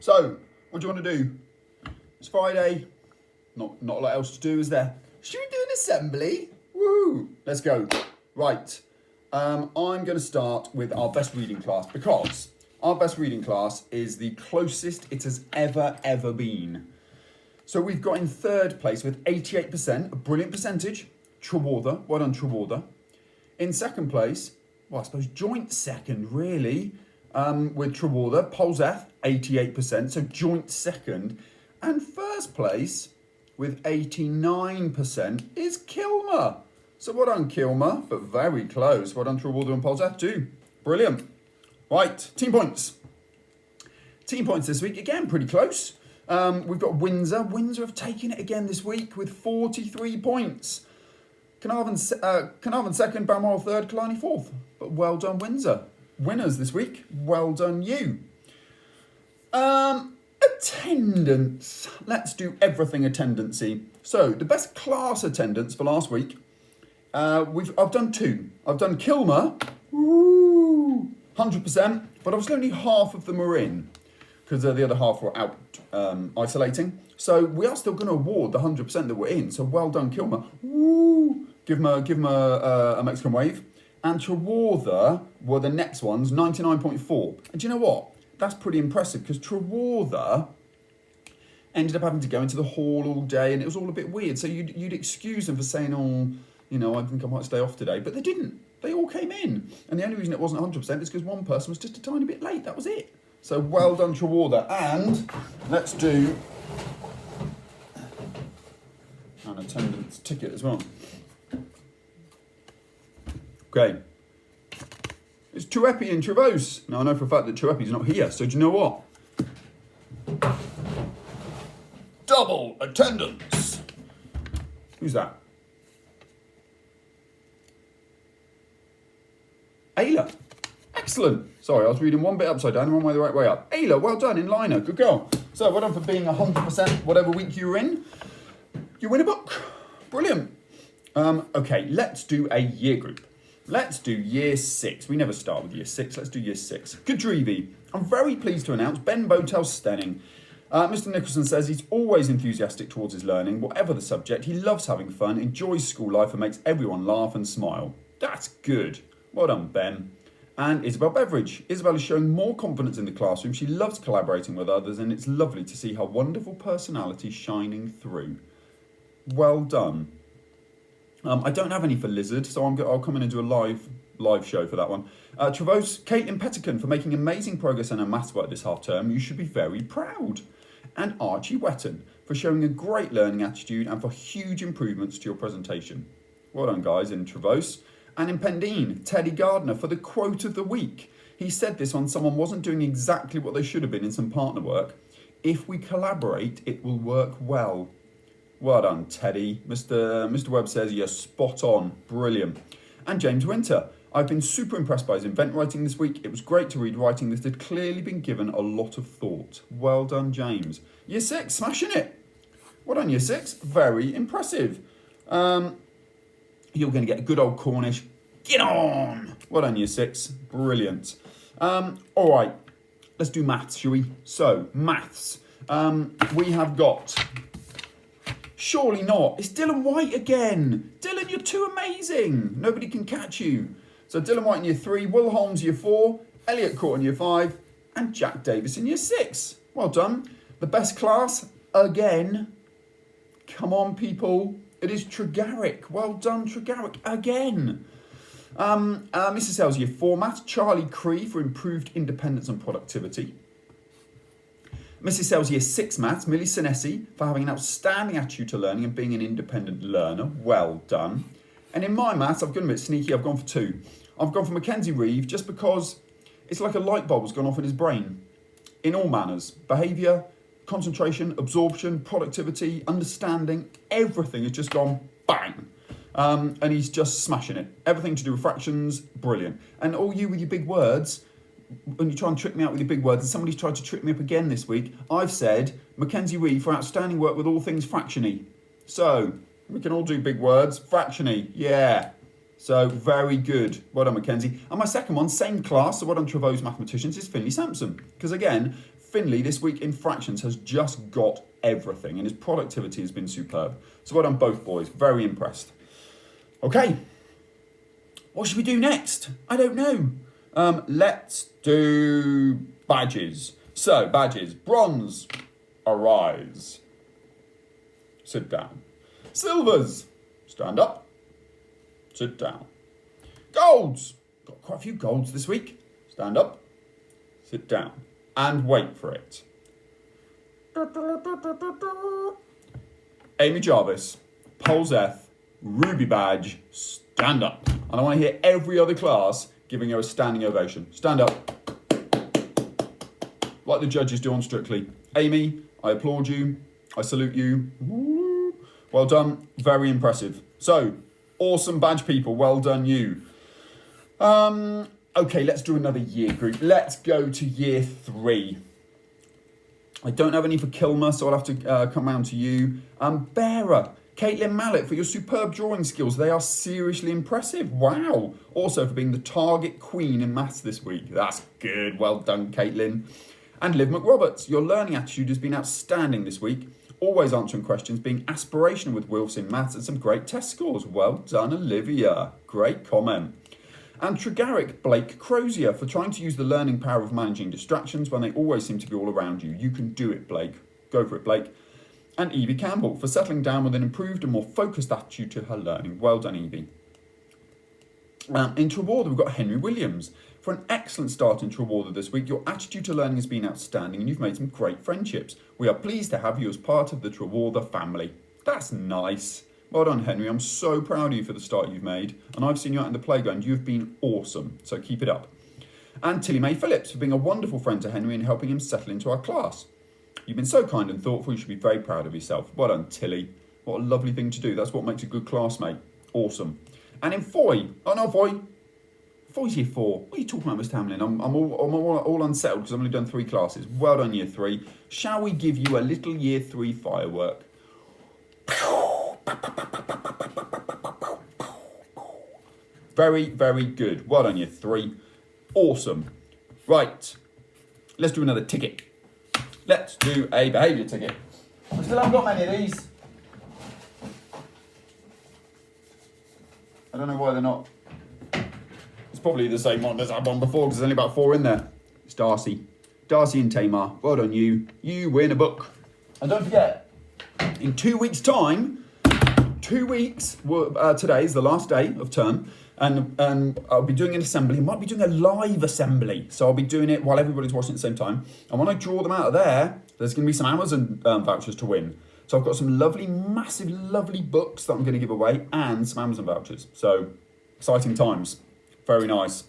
So, what do you want to do? It's Friday. Not a lot else to do, is there? Should we do an assembly? Woo! Let's go. Right. I'm going to start with our best reading class because our best reading class is the closest it has ever been. So we've got in third place with 88%, a brilliant percentage, Trewartha. Well done, Trewartha. In second place, well, I suppose joint second, really, with Trewartha, Polseth, 88%, so joint second. And first place, with 89%, is Kilmer. So well done, Kilmer, but very close. Well done, Trewartha and Polseth too. Brilliant. Right, team points. Team points this week, again, pretty close. We've got Windsor. Windsor have taken it again this week with 43 points. Carnarvon second, Balmoral third, Killarney fourth. But well done, Windsor. Winners this week. Well done, you. Attendance. Let's do everything attendancy. So the best class attendance for last week. I've done two. I've done Kilmer, 100%, but obviously only half of them are in because the other half were out isolating. So we are still going to award the 100% that were in. So well done, Kilmer. Woo! Give them a Mexican wave. And Trewartha were the next ones, 99.4. And do you know what? That's pretty impressive because Trewartha ended up having to go into the hall all day and it was all a bit weird. So you'd excuse them for saying, oh, you know, I think I might stay off today. But they didn't. They all came in. And the only reason it wasn't 100% is because one person was just a tiny bit late. That was it. So well done, Trewartha. And let's do an attendance ticket as well. Okay. It's Tuepi and Trevose. Now I know for a fact that Tuepi's not here, so do you know what? Double attendance. Who's that? Ayla. Excellent. Sorry, I was reading one bit upside down and one way the right way up. Ayla, well done, in liner. Good girl. So well done for being 100% whatever week you were in. You win a book. Brilliant. Okay, let's do a year group. Let's do year 6. We never start with year 6. Let's do year 6. Kadrivi. I'm very pleased to announce Ben Botel's Stenning. Mr. Nicholson says he's always enthusiastic towards his learning, whatever the subject. He loves having fun, enjoys school life and makes everyone laugh and smile. That's good. Well done, Ben. And Isabel Beveridge. Isabel is showing more confidence in the classroom. She loves collaborating with others and it's lovely to see her wonderful personality shining through. Well done. I don't have any for Lizard, so I'll come in and do a live show for that one. Trevose, Caitlin Pettican for making amazing progress in her maths work this half term. You should be very proud. And Archie Wetton for showing a great learning attitude and for huge improvements to your presentation. Well done, guys, in Trevose. And in Pendine, Teddy Gardner for the quote of the week. He said this on someone wasn't doing exactly what they should have been in some partner work. If we collaborate, it will work well. Well done, Teddy. Mr. Webb says you're spot on. Brilliant. And James Winter. I've been super impressed by his event writing this week. It was great to read writing that had clearly been given a lot of thought. Well done, James. Year 6, smashing it. Well done, Year 6. Very impressive. You're going to get a good old Cornish. Get on. Well done, Year 6. Brilliant. All right. Let's do maths, shall we? So, maths. We have got... Surely not. It's Dylan White again. Dylan, you're too amazing. Nobody can catch you. So Dylan White in year 3, Will Holmes year 4, Elliot Court in year 5, and Jack Davis in year 6. Well done. The best class again. Come on, people. It is Tregarrick. Well done, Tregarrick again. Mrs. Sells year 4 maths, Charlie Cree for improved independence and productivity. Mrs. Sells year 6 maths, Millie Sinesi for having an outstanding attitude to learning and being an independent learner. Well done. And in my maths, I've gone a bit sneaky, I've gone for 2. I've gone for Mackenzie Reeve just because it's like a light bulb has gone off in his brain. In all manners, behaviour, concentration, absorption, productivity, understanding, everything has just gone bang. And he's just smashing it. Everything to do with fractions, brilliant. And all you with your big words... when you try and trick me out with your big words, and somebody's tried to trick me up again this week, I've said Mackenzie Reeve for outstanding work with all things fractiony. So, we can all do big words. Fractiony, yeah. So, very good. Well done, Mackenzie. And my second one, same class, so well done, Trevose Mathematicians, is Finley Sampson. Because again, Finley this week in fractions has just got everything, and his productivity has been superb. So well done both boys, very impressed. Okay, what should we do next? I don't know. Let's do badges. So, badges. Bronze, arise. Sit down. Silvers, stand up. Sit down. Golds, got quite a few golds this week. Stand up. Sit down. And wait for it. Amy Jarvis, Polzeth, Ruby Badge, stand up. And I want to hear every other class giving her a standing ovation. Stand up. Like the judges do on Strictly. Amy, I applaud you. I salute you. Woo. Well done. Very impressive. So, awesome badge people. Well done you. Okay, let's do another year group. Let's go to year 3. I don't have any for Kilmer, so I'll have to come round to you. Bearer, Caitlin Mallet, for your superb drawing skills. They are seriously impressive. Wow. Also for being the target queen in maths this week. That's good. Well done, Caitlin. And Liv McRoberts, your learning attitude has been outstanding this week. Always answering questions, being aspirational with Wilfs in maths, and some great test scores. Well done, Olivia. Great comment. And Tregaric Blake Crozier for trying to use the learning power of managing distractions when they always seem to be all around you. You can do it, Blake. Go for it, Blake. And Evie Campbell for settling down with an improved and more focused attitude to her learning. Well done, Evie. In Trewartha, we've got Henry Williams. For an excellent start in Trewartha this week, your attitude to learning has been outstanding and you've made some great friendships. We are pleased to have you as part of the Trewartha family. That's nice. Well done, Henry. I'm so proud of you for the start you've made. And I've seen you out in the playground. You've been awesome. So keep it up. And Tilly Mae Phillips for being a wonderful friend to Henry and helping him settle into our class. You've been so kind and thoughtful. You should be very proud of yourself. Well done, Tilly. What a lovely thing to do. That's what makes a good classmate. Awesome. And in Foy. Oh, no, Foy. Foy's year 4. What are you talking about, Mr. Hamlin? I'm all unsettled because I've only done 3 classes. Well done, year 3. Shall we give you a little year 3 firework? Very, very good. Well done, year 3. Awesome. Right. Let's do another ticket. Let's do a behaviour ticket. I still haven't got many of these. I don't know why they're not. It's probably the same one as I had one before because there's only about 4 in there. It's Darcy. Darcy and Tamar. Well done, you. You win a book. And don't forget, in 2 weeks' time, 2 weeks, today is the last day of term, and I'll be doing an assembly. I might be doing a live assembly, so I'll be doing it while everybody's watching at the same time. And when I draw them out of there, there's going to be some Amazon vouchers to win. So I've got some lovely, massive, lovely books that I'm going to give away and some Amazon vouchers. So exciting times. Very nice.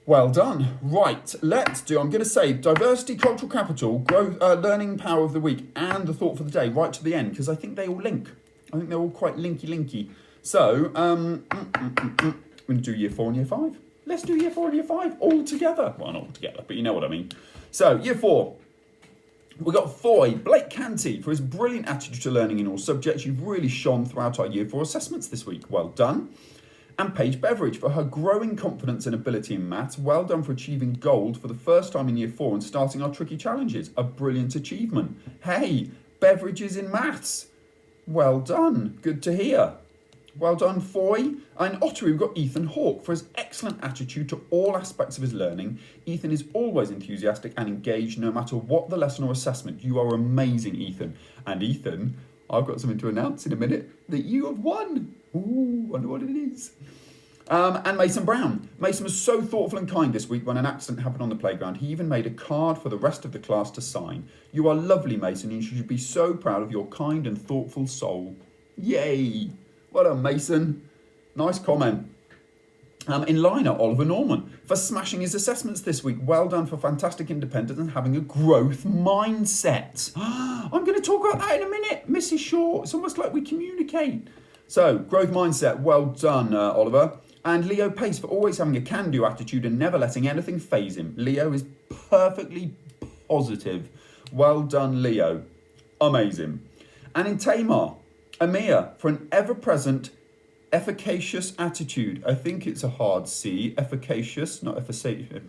Well done. Right, let's do, I'm going to say diversity, cultural capital, growth, learning power of the week, and the thought for the day right to the end, because I think they all link. I think they're all quite linky. So, we're going to do year 4 and year 5. Let's do year 4 and year 5 all together. Well, not all together, but you know what I mean. So, year 4. We've got Foy, Blake Canty, for his brilliant attitude to learning in all subjects. You've really shone throughout our year 4 assessments this week. Well done. And Paige Beveridge for her growing confidence and ability in maths. Well done for achieving gold for the first time in year 4 and starting our tricky challenges. A brilliant achievement. Hey, Beveridge is in maths. Well done. Good to hear. Well done, Foy. And Ottery, we've got Ethan Hawke for his excellent attitude to all aspects of his learning. Ethan is always enthusiastic and engaged no matter what the lesson or assessment. You are amazing, Ethan. And Ethan, I've got something to announce in a minute that you have won. Ooh, wonder what it is. And Mason Brown. Mason was so thoughtful and kind this week when an accident happened on the playground. He even made a card for the rest of the class to sign. You are lovely, Mason, and you should be so proud of your kind and thoughtful soul. Yay. Well done, Mason. Nice comment. In liner, Oliver Norman for smashing his assessments this week. Well done for fantastic independence and having a growth mindset. I'm going to talk about that in a minute, Mrs. Shaw. It's almost like we communicate. So, growth mindset. Well done, Oliver. And Leo Pace for always having a can-do attitude and never letting anything faze him. Leo is perfectly positive. Well done, Leo. Amazing. And in Tamar, Amir for an ever-present efficacious attitude. I think it's a hard C. Efficacious, not efficacious.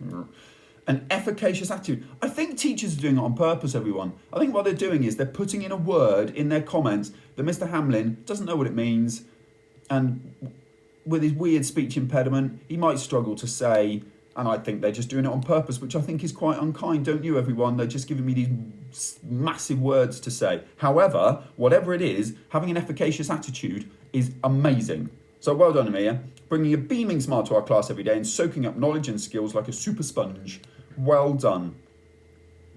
An efficacious attitude. I think teachers are doing it on purpose, everyone. I think what they're doing is they're putting in a word in their comments that Mr. Hamlin doesn't know what it means, and with his weird speech impediment, he might struggle to say, and I think they're just doing it on purpose, which I think is quite unkind, don't you, everyone? They're just giving me these massive words to say. However, whatever it is, having an efficacious attitude is amazing. So well done, Amir, bringing a beaming smile to our class every day and soaking up knowledge and skills like a super sponge. Well done.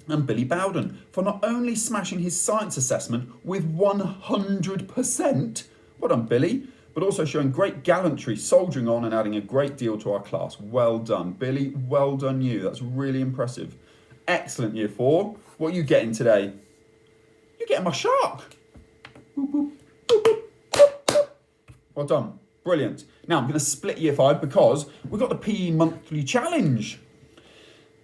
And Billy Bowden for not only smashing his science assessment with 100%, well done, Billy, but also showing great gallantry, soldiering on and adding a great deal to our class. Well done, Billy. Well done you. That's really impressive. Excellent, Year 4. What are you getting today? You're getting my shark. Boop, boop, boop, boop, boop, boop. Well done. Brilliant. Now I'm going to split Year 5 because we've got the PE monthly challenge.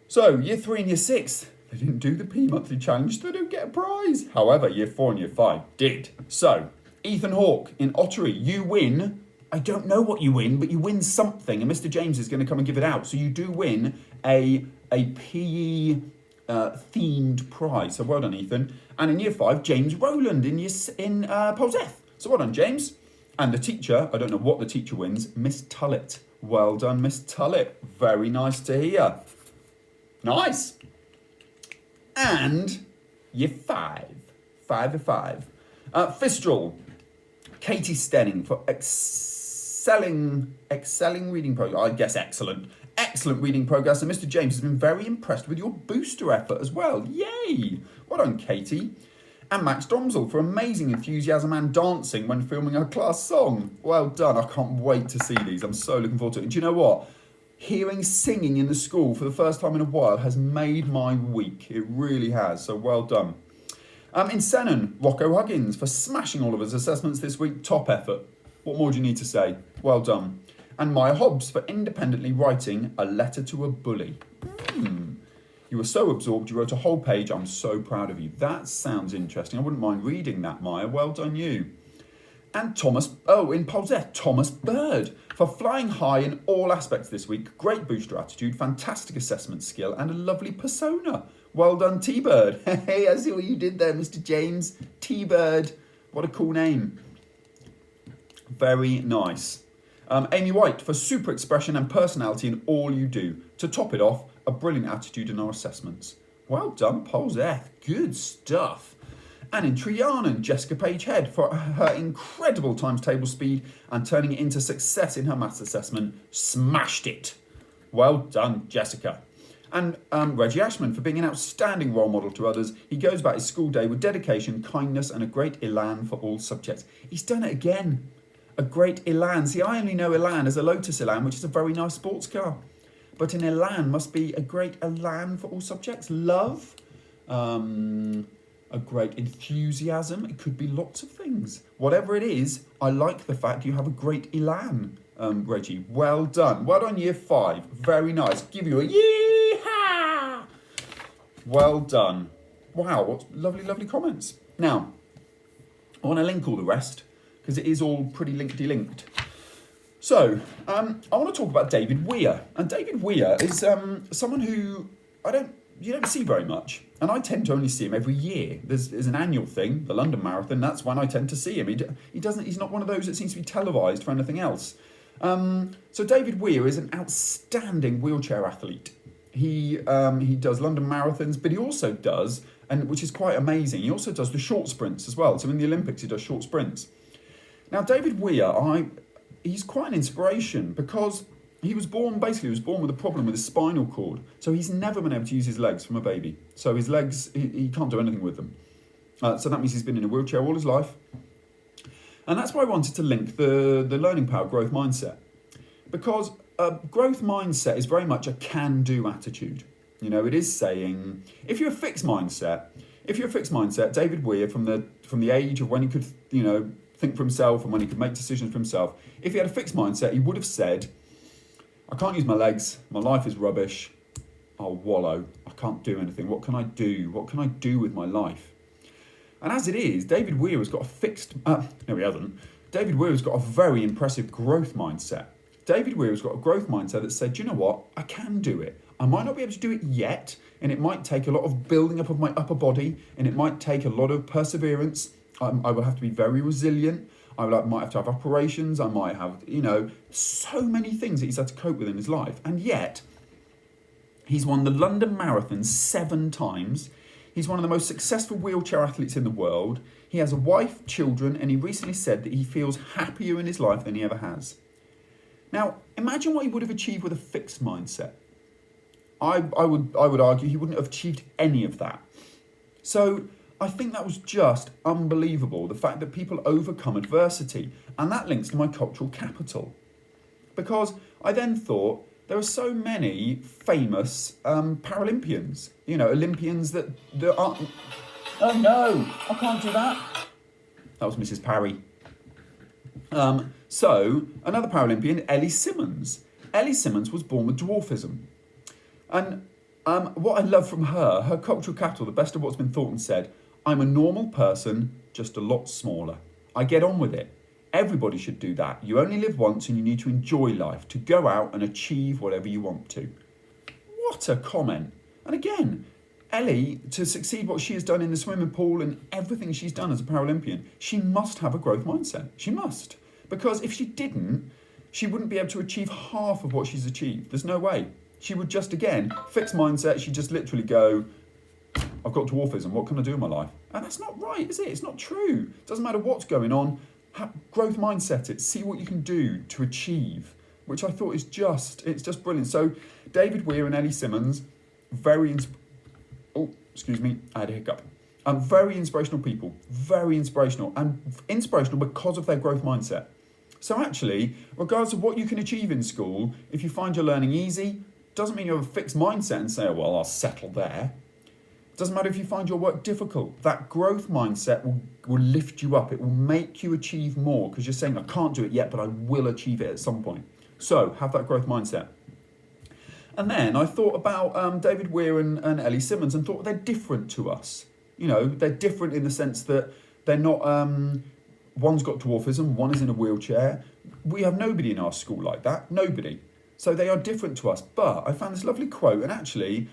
So Year 3 and Year 6, they didn't do the PE monthly challenge, so they don't get a prize. However, Year 4 and Year 5 did. So Ethan Hawke in Ottery, you win. I don't know what you win, but you win something, and Mr. James is going to come and give it out. So you do win a PE themed prize. So well done, Ethan. And in Year 5, James Rowland in Polzeth. So well done, James. And the teacher, I don't know what the teacher wins, Miss Tullett. Well done, Miss Tullett. Very nice to hear. Nice. And Year 5. 5 of 5. Fistral. Katie Stenning for excelling reading progress. I guess excellent reading progress. And Mr. James has been very impressed with your booster effort as well. Yay! Well done, Katie. And Max Domsel for amazing enthusiasm and dancing when filming our class song. Well done. I can't wait to see these. I'm so looking forward to it. And do you know what? Hearing singing in the school for the first time in a while has made my week. It really has. So well done. In Senon, Rocco Huggins for smashing all of his assessments this week. Top effort. What more do you need to say? Well done. And Maya Hobbs for independently writing a letter to a bully. You were so absorbed, you wrote a whole page. I'm so proud of you. That sounds interesting. I wouldn't mind reading that, Maya. Well done, you. And in Polzeth, Thomas Bird for flying high in all aspects this week. Great booster attitude, fantastic assessment skill, and a lovely persona. Well done, T-Bird. Hey, I see what you did there, Mr. James. T-Bird. What a cool name. Very nice. Amy White for super expression and personality in all you do. To top it off, a brilliant attitude in our assessments. Well done, Polzeth. Good stuff. And in Trianon, Jessica Page Head for her incredible times table speed and turning it into success in her maths assessment. Smashed it. Well done, Jessica. And Reggie Ashman for being an outstanding role model to others. He goes about his school day with dedication, kindness, and a great elan for all subjects. He's done it again. A great elan. See, I only know elan as a Lotus Elan, which is a very nice sports car. But an elan must be a great elan for all subjects. Love. A great enthusiasm. It could be lots of things. Whatever it is, I like the fact you have a great elan, Reggie. Well done. Well done, Year 5. Very nice. Give you a yee-haw. Well done. Wow, what lovely, lovely comments. Now, I want to link all the rest because it is all pretty linkedy-linked. So, I want to talk about David Weir. And David Weir is someone who you don't see very much. And I tend to only see him every year. There's an annual thing, the London Marathon. That's when I tend to see him. He's not one of those that seems to be televised for anything else. So David Weir is an outstanding wheelchair athlete. He does London marathons, but he also does, and which is quite amazing, he also does the short sprints as well. So in the Olympics, he does short sprints. Now, David Weir, he's quite an inspiration because he was born with a problem with his spinal cord. So he's never been able to use his legs from a baby. So his legs, he can't do anything with them. So that means he's been in a wheelchair all his life. And that's why I wanted to link the learning power growth mindset. Because a growth mindset is very much a can-do attitude. You know, it is saying, if you're a fixed mindset, David Weir, from the age of when he could, think for himself and when he could make decisions for himself, if he had a fixed mindset, he would have said, I can't use my legs, my life is rubbish, I'll wallow, I can't do anything, what can I do? What can I do with my life? And as it is, David Weir has got a fixed, no he hasn't, David Weir has got a very impressive growth mindset. David Weir has got a growth mindset that said, you know what, I can do it. I might not be able to do it yet, and it might take a lot of building up of my upper body, and it might take a lot of perseverance. I will have to be very resilient. Might have to have operations. I might have, so many things that he's had to cope with in his life. And yet, he's won the London Marathon 7 times. He's one of the most successful wheelchair athletes in the world. He has a wife, children, and he recently said that he feels happier in his life than he ever has. Now, imagine what he would have achieved with a fixed mindset. I would argue he wouldn't have achieved any of that. So I think that was just unbelievable, the fact that people overcome adversity. And that links to my cultural capital. Because I then thought, there are so many famous Paralympians, Olympians that aren't... Oh no, I can't do that. That was Mrs. Parry. So, another Paralympian, Ellie Simmonds. Ellie Simmonds was born with dwarfism. And what I love from her cultural capital, the best of what's been thought and said, I'm a normal person, just a lot smaller. I get on with it. Everybody should do that. You only live once and you need to enjoy life, to go out and achieve whatever you want to. What a comment. And again, Ellie, to succeed what she has done in the swimming pool and everything she's done as a Paralympian, she must have a growth mindset. She must. Because if she didn't, she wouldn't be able to achieve half of what she's achieved. There's no way. She would just, again, fixed mindset. She'd just literally go, I've got dwarfism. What can I do in my life? And that's not right, is it? It's not true. It doesn't matter what's going on. Growth mindset it. See what you can do to achieve, which I thought is just brilliant. So David Weir and Ellie Simmonds, very inspirational people. Very inspirational. And inspirational because of their growth mindset. So actually, regardless of what you can achieve in school, if you find you're learning easy, doesn't mean you have a fixed mindset and say, oh, well, I'll settle there. Doesn't matter if you find your work difficult. That growth mindset will lift you up. It will make you achieve more because you're saying, I can't do it yet, but I will achieve it at some point. So have that growth mindset. And then I thought about David Weir and Ellie Simmonds and thought they're different to us. They're different in the sense that they're not... one's got dwarfism, one is in a wheelchair. We have nobody in our school like that. Nobody. So they are different to us. But I found this lovely quote, and actually,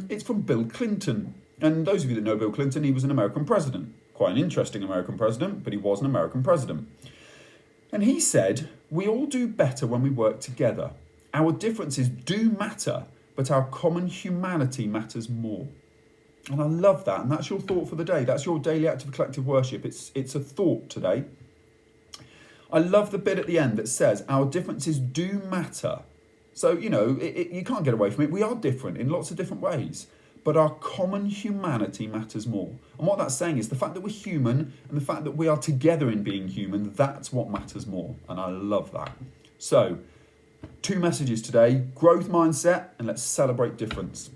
it's from Bill Clinton. And those of you that know Bill Clinton, he was an American president. Quite an interesting American president, but he was an American president. And he said, we all do better when we work together. Our differences do matter, but our common humanity matters more. And I love that. And that's your thought for the day. That's your daily act of collective worship. It's a thought today. I love the bit at the end that says, our differences do matter. So, you can't get away from it. We are different in lots of different ways. But our common humanity matters more. And what that's saying is the fact that we're human and the fact that we are together in being human, that's what matters more. And I love that. So, 2 messages today, growth mindset, and let's celebrate difference.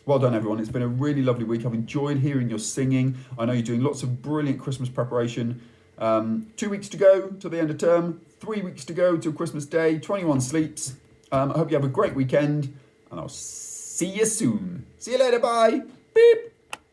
Well done, everyone. It's been a really lovely week. I've enjoyed hearing your singing. I know you're doing lots of brilliant Christmas preparation. 2 weeks to go till the end of term, 3 weeks to go till Christmas Day, 21 sleeps. I hope you have a great weekend, and I'll see you soon. See you later, bye. Beep.